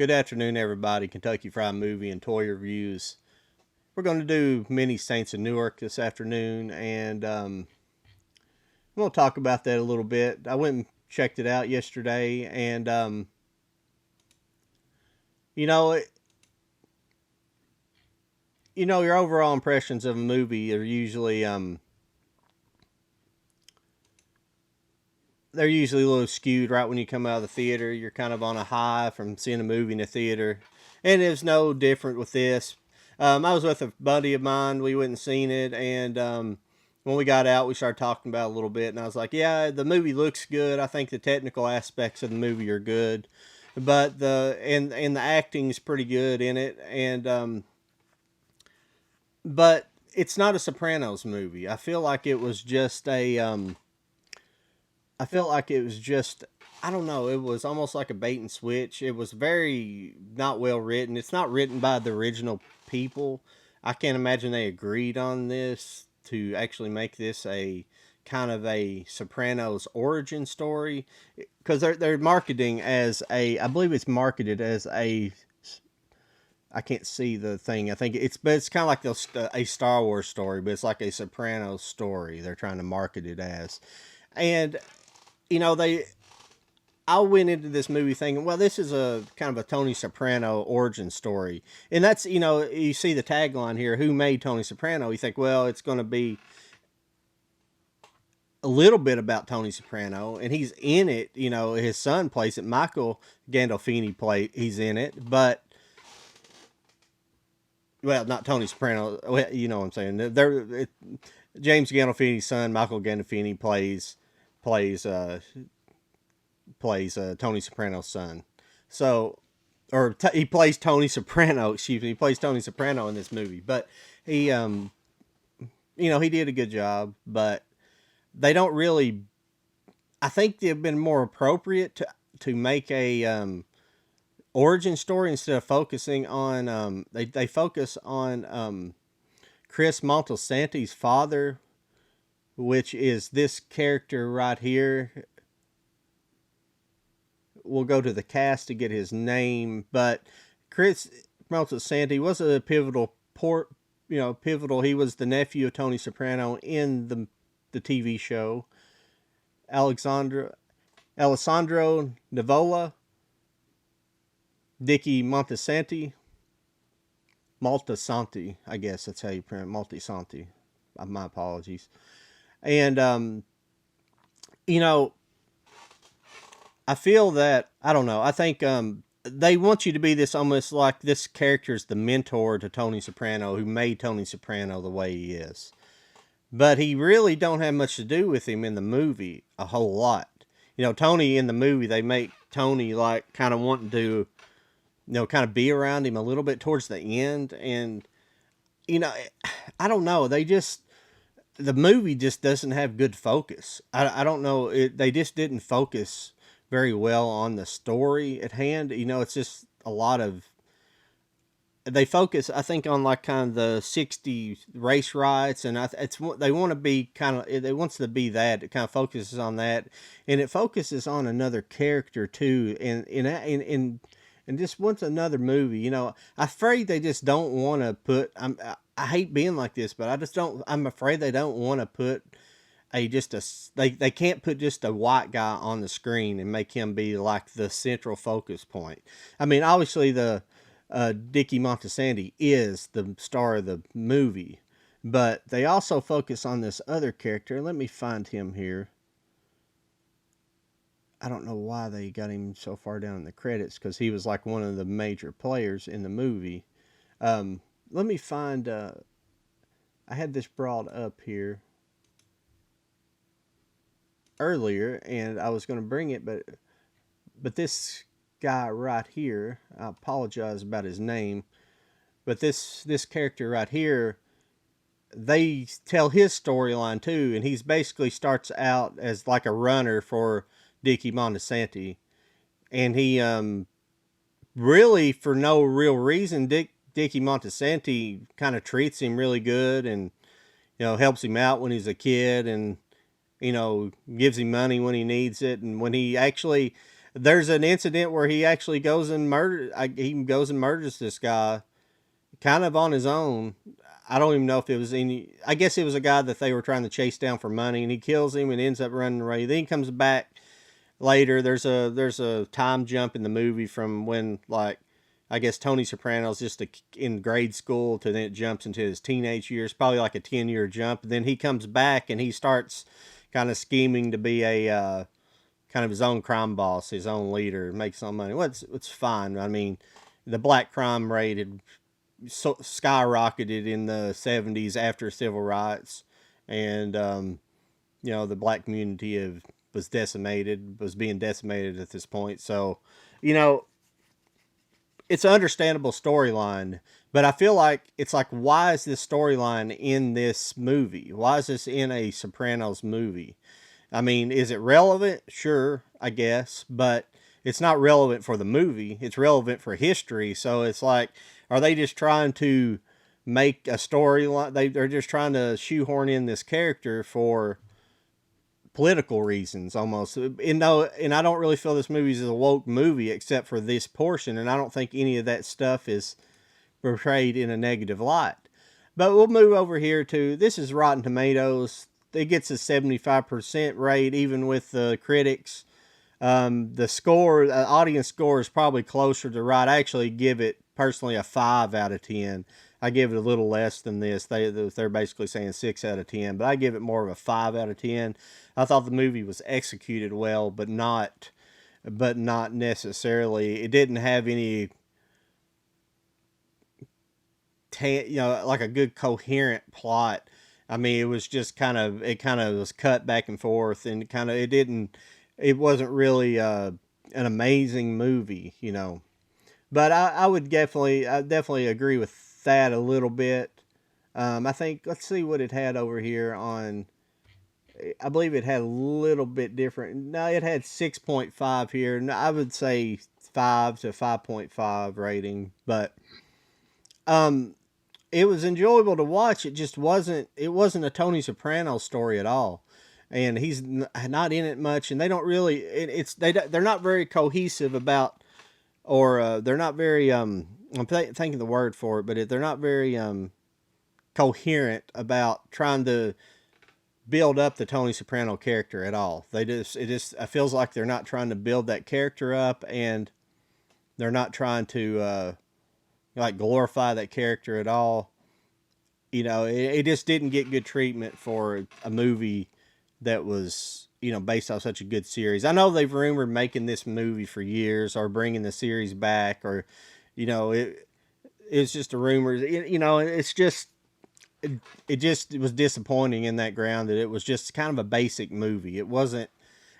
Good afternoon, everybody. Kentucky Fried Movie and Toy Reviews. We're going to do Mini Saints of Newark this afternoon, and I'm going to talk about that a little bit. I went and checked it out yesterday, and you know, it, your overall impressions of a movie are usually they're usually a little skewed right when you come out of the theater. You're kind of on a high from seeing a movie in the theater, and it's no different with this. I was with a buddy of mine. We went and seen it, and when we got out, we started talking about it a little bit, and I was like, "Yeah, the movie looks good. I think the technical aspects of the movie are good, but the acting is pretty good in it, and but it's not a Sopranos movie. I felt like it was just, I don't know, it was almost like a bait and switch. It was very not well written. It's not written by the original people. I can't imagine they agreed on this to actually make this a kind of a Sopranos origin story, because they're marketing as a, I believe it's marketed as a, I can't see the thing. I think it's kind of like a Star Wars story, but it's like a Sopranos story. They're trying to market it as, and you know they I went into this movie thinking, well, this is a kind of a Tony Soprano origin story. And that's, you see the tagline here, who made Tony Soprano? You think, well, it's going to be a little bit about Tony Soprano, and he's in it. His son plays it. Michael Gandolfini he's in it, but, well, not Tony Soprano. Well, you know what I'm saying. James Gandolfini's son, Michael Gandolfini, plays Tony Soprano's son. So, he plays Tony Soprano. Excuse me, he plays Tony Soprano in this movie. But he did a good job. But they don't really. I think they've been more appropriate to make a origin story instead of focusing on. They focus on Chris Montalsante's father, which is this character right here. We'll go to the cast to get his name, but Chris Montalsante was a pivotal. He was the nephew of Tony Soprano in the TV show. Alessandro Nivola, Dicky Maltasanti, I guess that's how you pronounce Maltasanti. My apologies. And I feel that, I don't know. I think they want you to be this, almost like this character is the mentor to Tony Soprano, who made Tony Soprano the way he is. But he really don't have much to do with him in the movie, a whole lot. Tony in the movie, they make Tony like kind of wanting to, kind of be around him a little bit towards the end. And, I don't know. The movie just doesn't have good focus. I don't know. They just didn't focus very well on the story at hand. It's just a lot of, they focus, I think, on like kind of the 60 race riots, and they want to be kind of, it wants to be that. It kind of focuses on that, and it focuses on another character too, and just wants another movie. I'm afraid they just don't want to put, I hate being like this, but I'm afraid they don't want to put they can't put just a white guy on the screen and make him be like the central focus point. I mean, obviously the Dicky Montalsanti is the star of the movie, but they also focus on this other character. Let me find him here. I don't know why they got him so far down in the credits, because he was like one of the major players in the movie. Let me find. I had this brought up here earlier, and I was going to bring it, but this guy right here, I apologize about his name, but this character right here, they tell his storyline too, and he's basically starts out as like a runner for Dicky Montalsanti, and he really, for no real reason, Dicky Montalsanti kind of treats him really good, and helps him out when he's a kid, and gives him money when he needs it. And when he actually, There's an incident where he actually goes and murders this guy, kind of on his own. I don't even know if it was any. I guess it was a guy that they were trying to chase down for money, and he kills him and ends up running away. Then he comes back later. There's a time jump in the movie from when, like, I guess Tony Soprano's just in grade school to then it jumps into his teenage years, probably like a 10-year jump. And then he comes back and he starts kind of scheming to be a kind of his own crime boss, his own leader, make some money. Well, it's fine. I mean, the black crime rate had skyrocketed in the 70s after civil rights, and the black community was being decimated at this point. So, you know, it's an understandable storyline, but I feel like it's like, why is this storyline in this movie? Why is this in a Sopranos movie? I mean, is it relevant? Sure, I guess, but it's not relevant for the movie. It's relevant for history. So it's like, are they just trying to make a storyline? They're just trying to shoehorn in this character for political reasons almost. And I don't really feel this movie is a woke movie except for this portion, and I don't think any of that stuff is portrayed in a negative light. But we'll move over here to, this is Rotten Tomatoes. It gets a 75% rate, even with the critics. The score, the audience score, is probably closer to right. I actually give it personally a 5 out of 10. I give it a little less than this. They're basically saying 6 out of 10, but I give it more of a 5 out of 10. I thought the movie was executed well, but not necessarily. It didn't have any, like a good coherent plot. I mean, it was just it kind of was cut back and forth, and it wasn't really an amazing movie. But I definitely agree with that a little bit. I think, let's see what it had over here on. I believe it had a little bit different. No, it had 6.5 here. No, I would say 5 to 5.5 rating, but um, it was enjoyable to watch. It just wasn't. It wasn't a Tony Soprano story at all, and he's not in it much. And they don't really. They're not very cohesive about, or they're not very. I'm thinking the word for it, but they're not very coherent about trying to build up the Tony Soprano character at all. It feels like they're not trying to build that character up, and they're not trying to like glorify that character at all. It just didn't get good treatment for a movie that was, based off such a good series. I know they've rumored making this movie for years, or bringing the series back, or, it's just a rumor. It's just, it was disappointing in that ground that it was just kind of a basic movie. It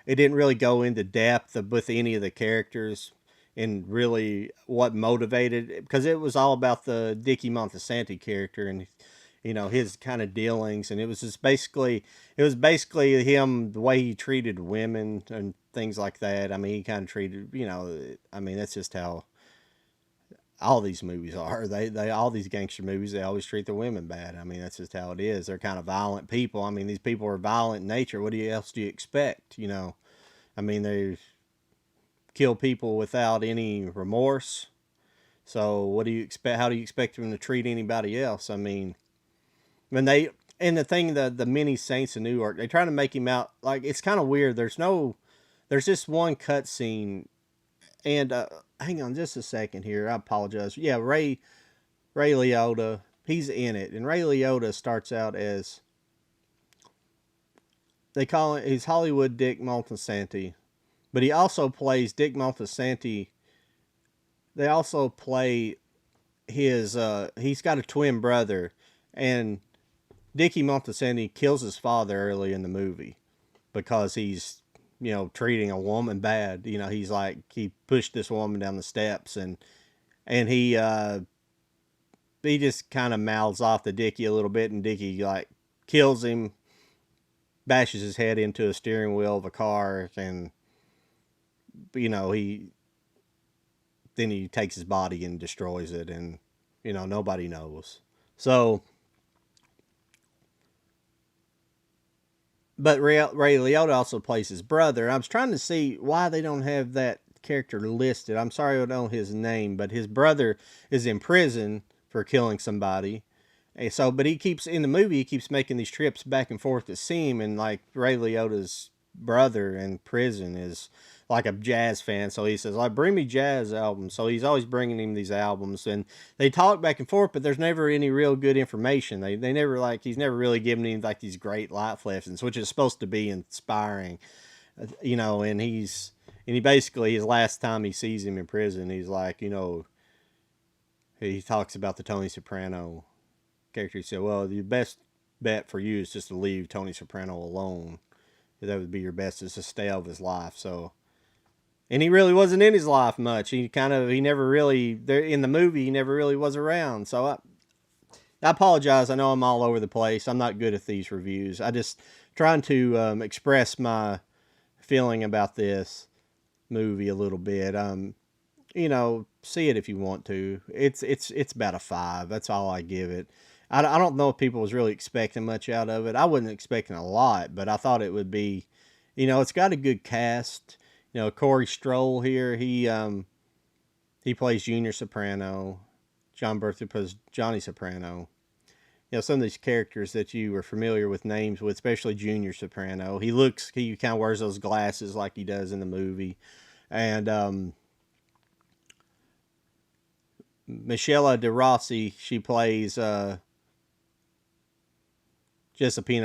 didn't really go into depth with any of the characters and really what motivated, because it was all about the Dickie Montesanti character and his kind of dealings, and it was basically him, the way he treated women and things like that. I mean, he kind of treated, I mean, that's just how all these movies are. They all these gangster movies, they always treat the women bad. I mean, that's just how it is. They're kind of violent people. I mean, these people are violent in nature. Else do you expect? I mean, they kill people without any remorse. So what do you expect? How do you expect them to treat anybody else? I mean, when they and the thing, the many saints of Newark, they try to make him out like, it's kind of weird. There's this one cut scene, and hang on just a second here. I apologize. Yeah, Ray Liotta, he's in it, and Ray Liotta starts out as, they call it, he's Hollywood Dick Montesanti, but he also plays Dick Montesanti. They also play his he's got a twin brother, and Dickie Montesanti kills his father early in the movie because he's, treating a woman bad. He's like, he pushed this woman down the steps, and he just kind of mouths off to Dickie a little bit, and Dickie like kills him, bashes his head into a steering wheel of a car, and he takes his body and destroys it, and nobody knows. So, but Ray Liotta also plays his brother. I was trying to see why they don't have that character listed. I'm sorry I don't know his name, but his brother is in prison for killing somebody. And so, but he keeps in the movie. He keeps making these trips back and forth to see him, and like Ray Liotta's brother in prison is like a jazz fan, so he says, "Like, bring me jazz albums." So he's always bringing him these albums, and they talk back and forth, but there's never any real good information. They never like he's never really given him like these great life lessons, which is supposed to be inspiring, And he basically his last time he sees him in prison, he's like, he talks about the Tony Soprano character. He said, "Well, the best bet for you is just to leave Tony Soprano alone. That would be your best, is to stay out of his life." So, and he really wasn't in his life much. He never really there in the movie. He never really was around. So I apologize. I know I'm all over the place. I'm not good at these reviews. I just trying to express my feeling about this movie a little bit. See it if you want to. It's about a 5. That's all I give it. I don't know if people was really expecting much out of it. I wasn't expecting a lot, but I thought it would be, it's got a good cast. Corey Stroll here, he plays Junior Soprano. John Bertha plays Johnny Soprano. Some of these characters that you were familiar with names with, especially Junior Soprano. He kind of wears those glasses like he does in the movie. And Michela de Rossi, she plays Jessipina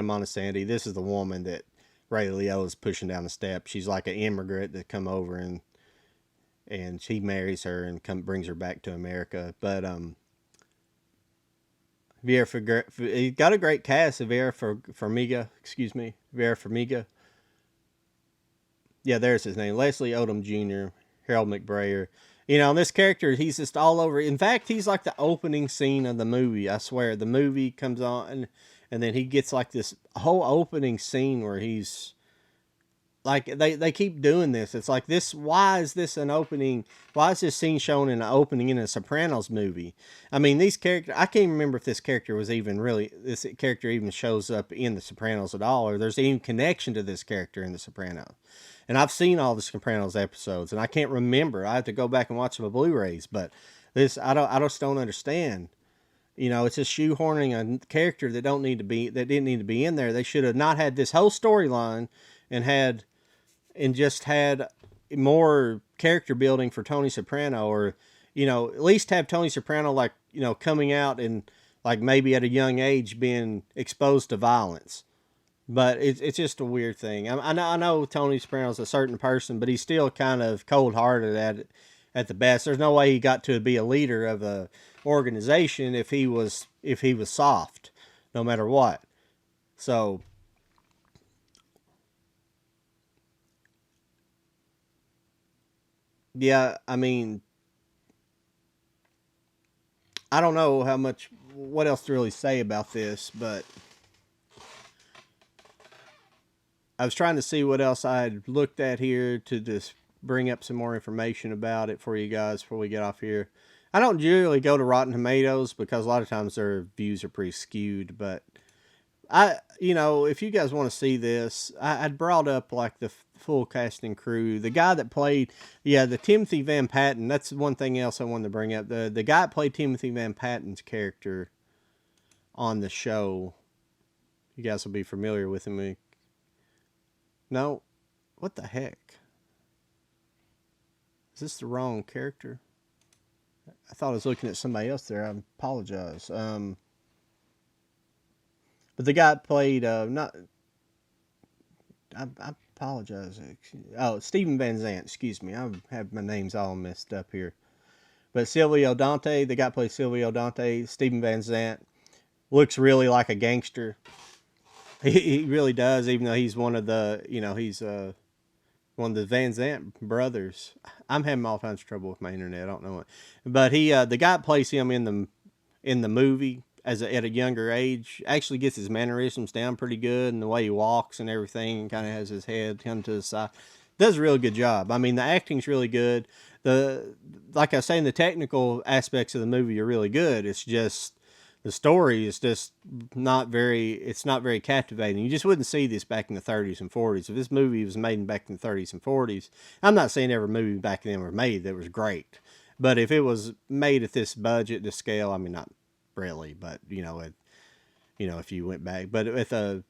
Montesanti. This is the woman that Ray Liotta is pushing down the steps. She's like an immigrant that come over and she marries her and brings her back to America. But he got a great cast. Vera Farmiga. Yeah, there's his name. Leslie Odom Jr., Harold McBrayer. This character, he's just all over. In fact, he's like the opening scene of the movie. I swear, the movie comes on, and then he gets like this whole opening scene where he's like, they keep doing this. It's like this. Why is this an opening? Why is this scene shown in an opening in a Sopranos movie? I mean, these characters. I can't remember if this character even shows up in the Sopranos at all, or there's any connection to this character in the Sopranos. And I've seen all the Sopranos episodes, and I can't remember. I have to go back and watch the Blu-rays, but I just don't understand. It's just shoehorning a character that didn't need to be in there. They should have not had this whole storyline and just had more character building for Tony Soprano, or at least have Tony Soprano like coming out and like maybe at a young age being exposed to violence. But it's just a weird thing. I know Tony Soprano's a certain person, but he's still kind of cold-hearted at the best. There's no way he got to be a leader of a organization if he was soft, no matter what. So, yeah, I mean, I don't know what else to really say about this, but I was trying to see what else I had looked at here to just bring up some more information about it for you guys before we get off here. I don't usually go to Rotten Tomatoes because a lot of times their views are pretty skewed, but if you guys want to see this, I'd brought up like the full cast and crew. The guy that played, the Timothy Van Patten, that's one thing else I wanted to bring up. The guy that played Timothy Van Patten's character on the show, you guys will be familiar with him. No, what the heck? Is this the wrong character? I thought I was looking at somebody else there. I apologize. But the guy played not. I apologize. Oh, Stephen Van Zandt. Excuse me. I have my names all messed up here. But Silvio Dante, the guy played Silvio Dante. Stephen Van Zandt looks really like a gangster. He really does, even though he's one of the, he's one of the Van Zandt brothers. I'm having all kinds of trouble with my internet. I don't know what, but the guy that plays him in the movie at a younger age actually gets his mannerisms down pretty good, and the way he walks and everything, and kind of has his head come to the side. Does a really good job. I mean, the acting's really good. Like I was saying, the technical aspects of the movie are really good. It's just The story is just not very. It's not very captivating. You just wouldn't see this back in the 30s and 40s. If this movie was made back in the 30s and 40s, I'm not saying every movie back then was made that was great, but if it was made at this budget, this scale, I mean, not really, but if you went back, but with a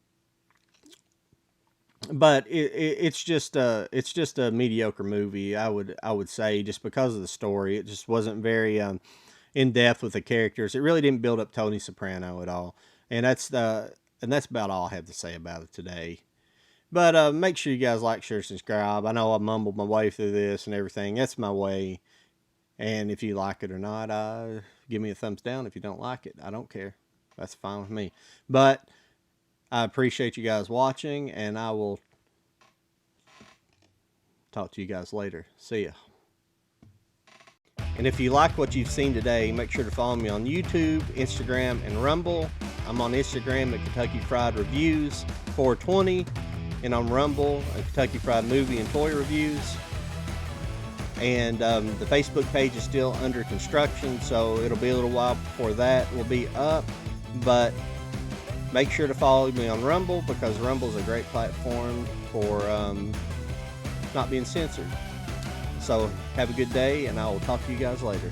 but it's just a mediocre movie. I would say, just because of the story. It just wasn't very in depth with the characters. It really didn't build up Tony Soprano at all, and that's about all I have to say about it today. But make sure you guys like, share, subscribe. I know I mumbled my way through this and everything. That's my way. And if you like it or not, give me a thumbs down. If you don't like it, I don't care. That's fine with me. But I appreciate you guys watching, and I will talk to you guys later. See ya. And if you like what you've seen today, make sure to follow me on YouTube, Instagram, and Rumble. I'm on Instagram at Kentucky Fried Reviews 420, and on Rumble at Kentucky Fried Movie and Toy Reviews. And the Facebook page is still under construction, so it'll be a little while before that will be up. But make sure to follow me on Rumble, because Rumble is a great platform for not being censored. So have a good day, and I will talk to you guys later.